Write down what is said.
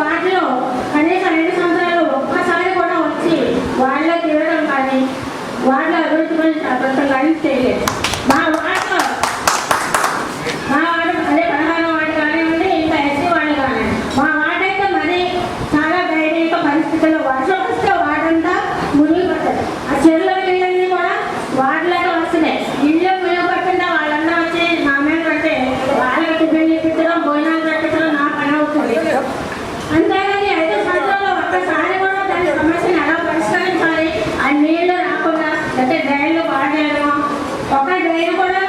వాటిలో కనీసం 2 సంవత్సరాలు ఒక్కసారి కూడా వచ్చి వాళ్ళ తిరగడం కానీ వాళ్ళ అభివృద్ధి గురించి అభివృద్ధి కానీ చేయలేదు. మా వార్డులో అదే 16వ వార్డు కానివ్వండి, ఇంకా ఎస్సీ వాళ్ళు కానివ్వండి, మా వార్డు అయితే మరి చాలా దయనీయ పరిస్థితుల్లో వర్షం వస్తే వార్డంతా మునిగిపోతుంది. ఆ చెరువుల నీళ్ళన్నీ కూడా వార్డులోకి వస్తున్నాయి. ఇళ్ళు మునిగిపోతుంటే వాళ్ళందరూ వచ్చి మా మీద పడితే వాళ్ళకి టిఫిన్ ఇప్పించడం, భోజనాలు పెట్టించడం నా పని అవుతుంది. అంతేగాని 5 సంవత్సరాల్లో ఒక్కసారి కూడా దాని సమస్యను ఎలా పరిష్కరించాలి, ఆ నీళ్లు రాకుండా లేకపోతే డ్రైన్లు బాగా ఒక డ్రైన్ కూడా